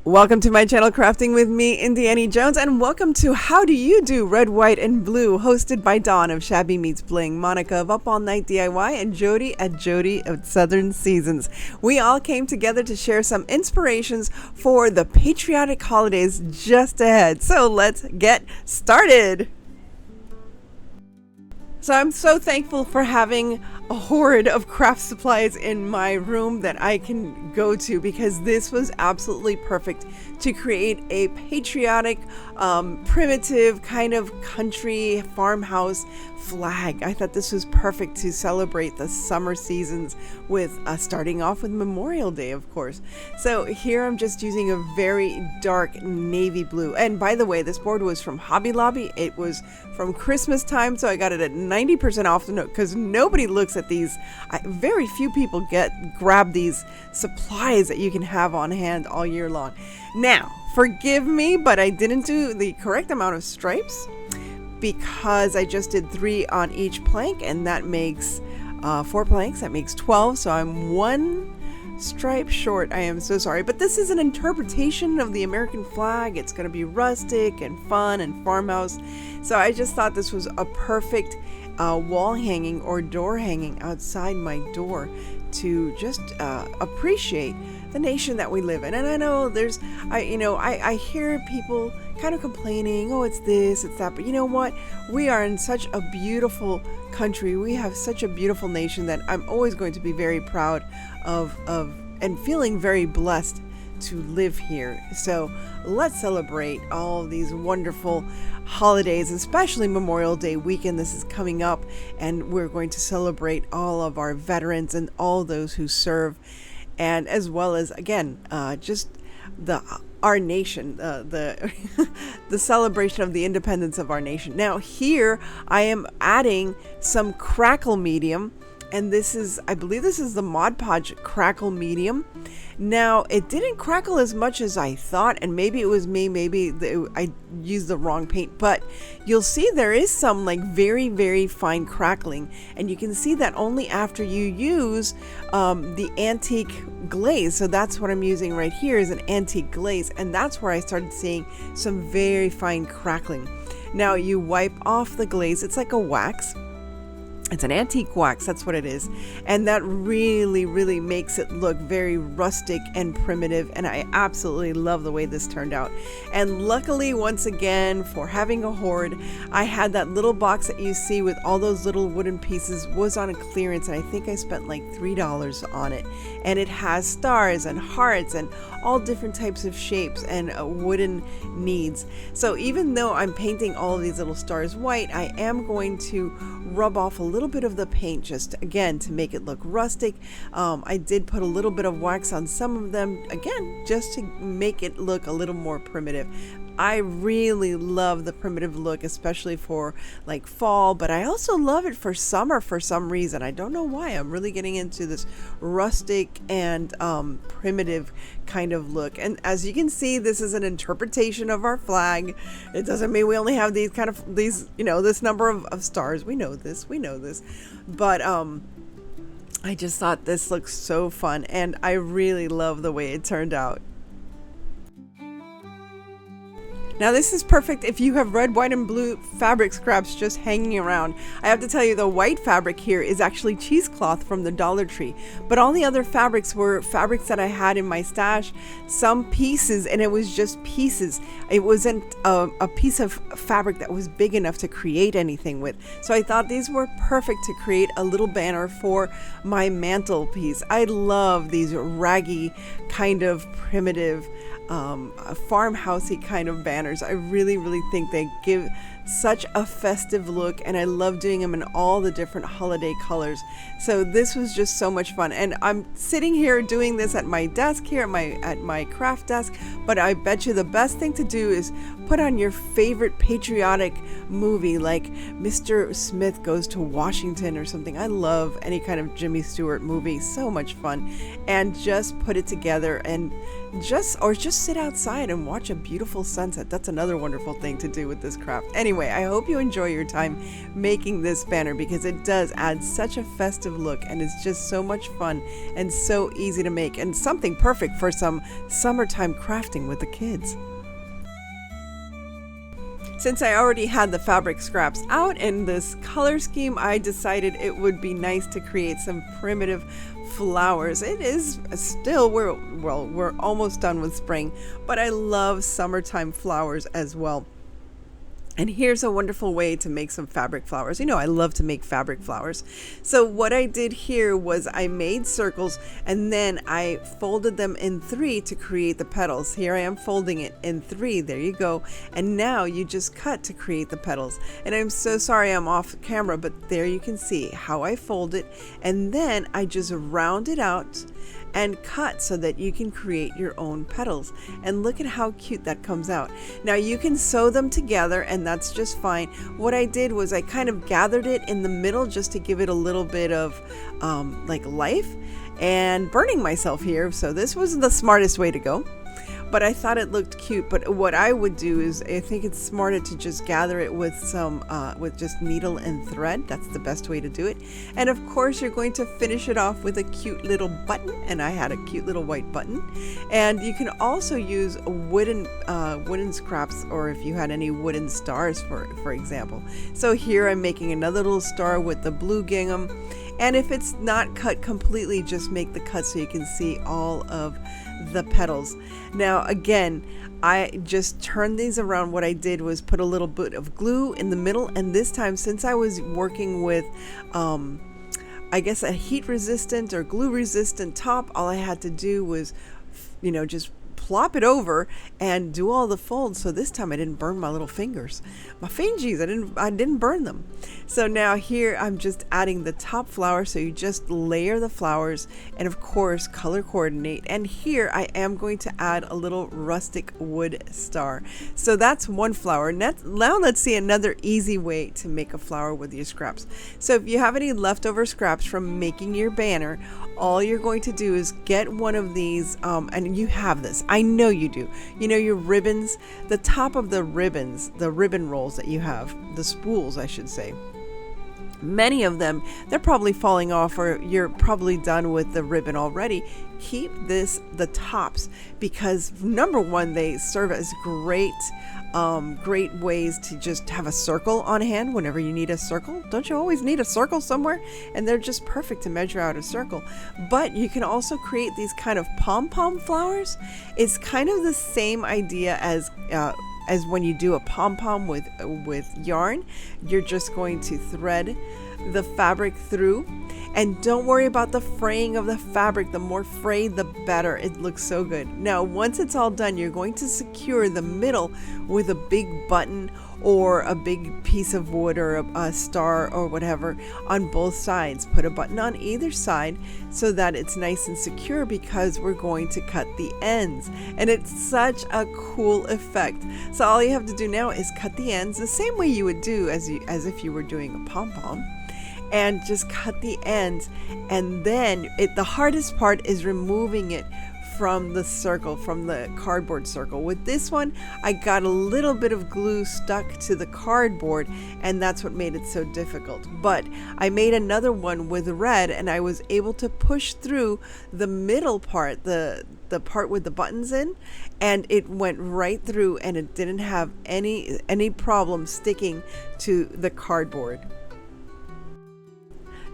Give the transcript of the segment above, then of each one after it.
Welcome to my channel, Crafting with me, Indiana Jones, and welcome to How Do You Do Red, White, and Blue, hosted by Dawn of Shabby Meets Bling, Monica of Up All Night DIY, and Jody at Jody of Southern Seasons. We all came together to share some inspirations for the patriotic holidays just ahead. So let's get started. So I'm so thankful for having a hoard of craft supplies in my room that I can go to, because this was absolutely perfect to create a patriotic, primitive kind of country farmhouse flag. I thought this was perfect to celebrate the summer seasons with starting off with Memorial Day, of course. So here I'm just using a very dark navy blue. And by the way, this board was from Hobby Lobby. It was from Christmas time, so I got it at 90% off the note, because nobody looks at these. Very few people grab these supplies that you can have on hand all year long. Now, forgive me, but I didn't do the correct amount of stripes, because I just did 3 on each plank, and that makes 4 planks. That makes 12, so I'm 1 stripe short. I am so sorry, but this is an interpretation of the American flag. It's going to be rustic and fun and farmhouse, so I just thought this was a perfect wall hanging or door hanging outside my door to just appreciate the nation that we live in. And I know I hear people kind of complaining, oh, it's this, it's that, but you know what? We are in such a beautiful country. We have such a beautiful nation that I'm always going to be very proud of and feeling very blessed to live here. So let's celebrate all these wonderful holidays, especially Memorial Day weekend. This is coming up, and we're going to celebrate all of our veterans and all those who serve, and as well as, again, just our nation, the the celebration of the independence of our nation. Now here I am adding some crackle medium, and I believe this is the Mod Podge crackle medium. Now, it didn't crackle as much as I thought, and maybe it was me, I used the wrong paint, but you'll see there is some like very, very fine crackling, and you can see that only after you use the antique glaze. So that's what I'm using right here, is an antique glaze, and that's where I started seeing some very fine crackling. Now, you wipe off the glaze. It's like a wax. It's an antique wax, that's what it is. And that really, really makes it look very rustic and primitive. And I absolutely love the way this turned out. And luckily, once again, for having a hoard, I had that little box that you see with all those little wooden pieces was on a clearance. And I think I spent like $3 on it. And it has stars and hearts and all different types of shapes and wooden needs. So even though I'm painting all of these little stars white, I am going to rub off a little bit of the paint, just again to make it look rustic. I did put a little bit of wax on some of them, again just to make it look a little more primitive. I really love the primitive look, especially for like fall, but I also love it for summer for some reason. I don't know why. I'm really getting into this rustic and primitive kind of look. And as you can see, this is an interpretation of our flag. It doesn't mean we only have this number of stars. We know this, but I just thought this looks so fun, and I really love the way it turned out. Now this is perfect if you have red, white, and blue fabric scraps just hanging around. I have to tell you, the white fabric here is actually cheesecloth from the Dollar Tree, but all the other fabrics were fabrics that I had in my stash, some pieces, and it was just pieces. It wasn't a piece of fabric that was big enough to create anything with. So I thought these were perfect to create a little banner for my mantelpiece. I love these raggy kind of primitive farmhousey kind of banners. I really, really think they give such a festive look, and I love doing them in all the different holiday colors. So this was just so much fun, and I'm sitting here doing this at my desk here at my craft desk, but I bet you the best thing to do is put on your favorite patriotic movie, like Mr. Smith Goes to Washington or something. I love any kind of Jimmy Stewart movie, so much fun, and just put it together and just sit outside and watch a beautiful sunset. That's another wonderful thing to do with this craft. Anyway, anyway, I hope you enjoy your time making this banner because it does add such a festive look and it's just so much fun and so easy to make and something perfect for some summertime crafting with the kids. Since I already had the fabric scraps out in this color scheme, I decided it would be nice to create some primitive flowers. It is still, we're almost done with spring, but I love summertime flowers as well. And here's a wonderful way to make some fabric flowers. You know, I love to make fabric flowers. So what I did here was I made circles and then I folded them in 3 to create the petals. Here I am folding it in 3. There you go. And now you just cut to create the petals. And I'm so sorry I'm off camera, but there you can see how I fold it. And then I just round it out and cut so that you can create your own petals. And look at how cute that comes out. Now you can sew them together and that's just fine. What I did was I kind of gathered it in the middle just to give it a little bit of like life, and burning myself here, so this was the smartest way to go. But I thought it looked cute. But what I would do is I think it's smarter to just gather it with some with just needle and thread. That's the best way to do it. And of course you're going to finish it off with a cute little button, and I had a cute little white button. And you can also use wooden scraps, or if you had any wooden stars for example. So here I'm making another little star with the blue gingham. And if it's not cut completely, just make the cut so you can see all of the petals. Now again, I just turned these around. What I did was put a little bit of glue in the middle, and this time, since I was working with I guess a heat resistant or glue resistant top, all I had to do was, you know, just plop it over and do all the folds. So this time I didn't burn my little fingers, my fingies. I didn't burn them. So now here I'm just adding the top flower. So you just layer the flowers and of course color coordinate. And here I am going to add a little rustic wood star. So that's one flower. Now let's see another easy way to make a flower with your scraps. So if you have any leftover scraps from making your banner, all you're going to do is get one of these, and you have this, I know you do. You know your ribbons, the top of the ribbons, the ribbon rolls that you have, the spools I should say. Many of them, they're probably falling off, or you're probably done with the ribbon already. Keep the tops, because number one, they serve as great ways to just have a circle on hand whenever you need a circle. Don't you always need a circle somewhere? And they're just perfect to measure out a circle. But you can also create these kind of pom-pom flowers. It's kind of the same idea as when you do a pom-pom with yarn. You're just going to thread the fabric through, and don't worry about the fraying of the fabric. The more frayed the better. It looks so good. Now once it's all done, you're going to secure the middle with a big button or a big piece of wood or a star or whatever on both sides. Put a button on either side so that it's nice and secure, because we're going to cut the ends, and it's such a cool effect. So all you have to do now is cut the ends the same way you would do as if you were doing a pom-pom, and just cut the ends. And then the hardest part is removing it from the circle, from the cardboard circle. With this one, I got a little bit of glue stuck to the cardboard, and that's what made it so difficult. But I made another one with red, and I was able to push through the middle part, the part with the buttons in, and it went right through, and it didn't have any problem sticking to the cardboard.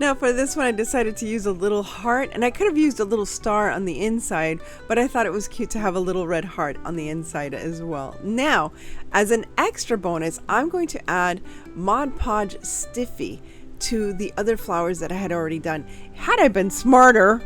Now for this one, I decided to use a little heart, and I could have used a little star on the inside, but I thought it was cute to have a little red heart on the inside as well. Now, as an extra bonus, I'm going to add Mod Podge Stiffy to the other flowers that I had already done. Had I been smarter,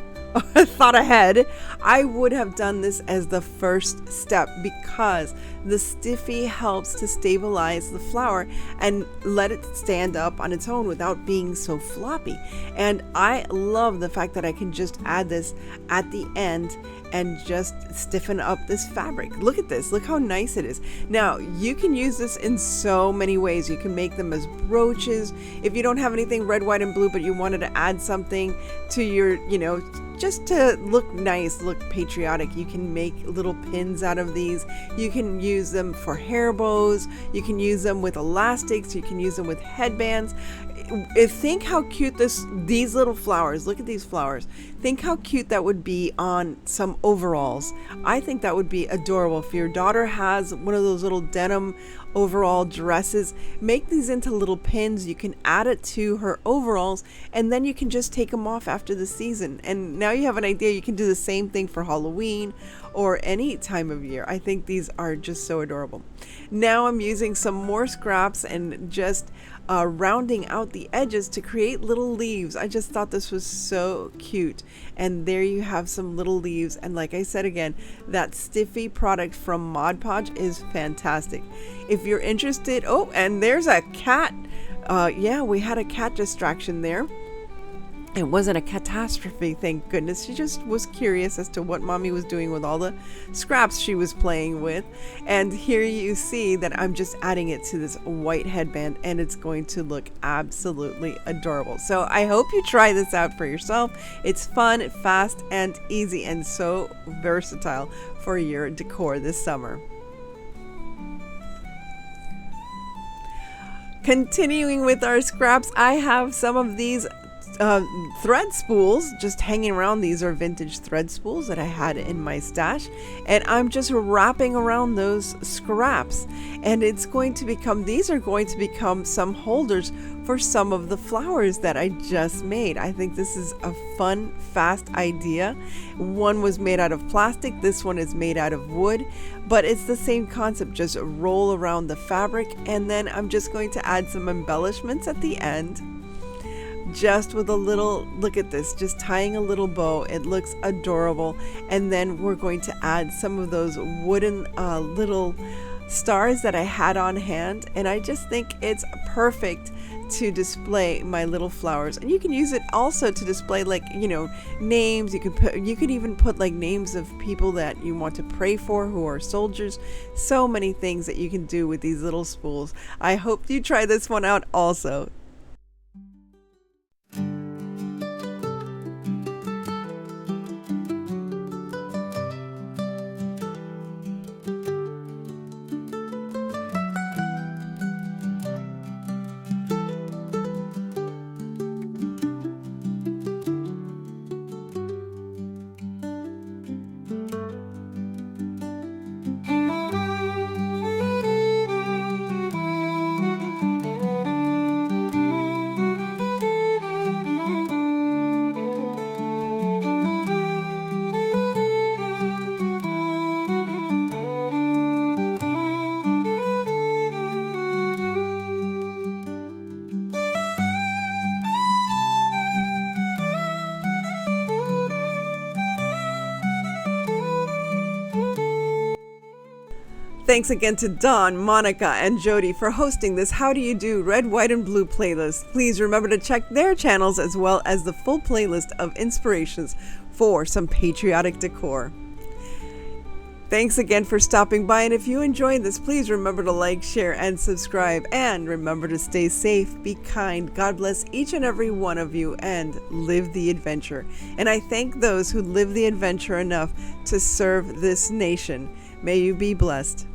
thought ahead, I would have done this as the first step, because the stiffy helps to stabilize the flower and let it stand up on its own without being so floppy. And I love the fact that I can just add this at the end and just stiffen up this fabric. Look at this. Look how nice it is. Now, you can use this in so many ways. You can make them as brooches. If you don't have anything red, white, and blue, but you wanted to add something to your, just to look nice, look patriotic, you can make little pins out of these. You can use them for hair bows. You can use them with elastics. You can use them with headbands. Think how cute these little flowers, look at these flowers. Think how cute that would be on some overalls. I think that would be adorable. If your daughter has one of those little denim overall dresses, make these into little pins. You can add it to her overalls, and then you can just take them off after the season. And now you have an idea. You can do the same thing for Halloween or any time of year. I think these are just so adorable. Now I'm using some more scraps and just rounding out the edges to create little leaves. I just thought this was so cute. And there you have some little leaves. And like I said again, that stiffy product from Mod Podge is fantastic. If you're interested, oh, and there's a cat. Yeah, we had a cat distraction there. It wasn't a catastrophe, thank goodness. She just was curious as to what mommy was doing with all the scraps she was playing with. And here you see that I'm just adding it to this white headband, and it's going to look absolutely adorable. So I hope you try this out for yourself. It's fun, fast, and easy, and so versatile for your decor this summer. Continuing with our scraps, I have some of these thread spools just hanging around. These are vintage thread spools that I had in my stash, and I'm just wrapping around those scraps, and these are going to become some holders for some of the flowers that I just made. I think this is a fun, fast idea. One was made out of plastic, this one is made out of wood, but it's the same concept. Just roll around the fabric, and then I'm just going to add some embellishments at the end, just with a little, look at this, just tying a little bow. It looks adorable. And then we're going to add some of those wooden little stars that I had on hand, and I just think it's perfect to display my little flowers. And you can use it also to display, like, names. You could even put like names of people that you want to pray for who are soldiers. So many things that you can do with these little spools. I hope you try this one out also. Thanks again to Dawn, Monica, and Jody for hosting this How Do You Do Red, White, and Blue playlist. Please remember to check their channels as well as the full playlist of inspirations for some patriotic decor. Thanks again for stopping by, and if you enjoyed this, please remember to like, share, and subscribe. And remember to stay safe, be kind, God bless each and every one of you, and live the adventure. And I thank those who live the adventure enough to serve this nation. May you be blessed.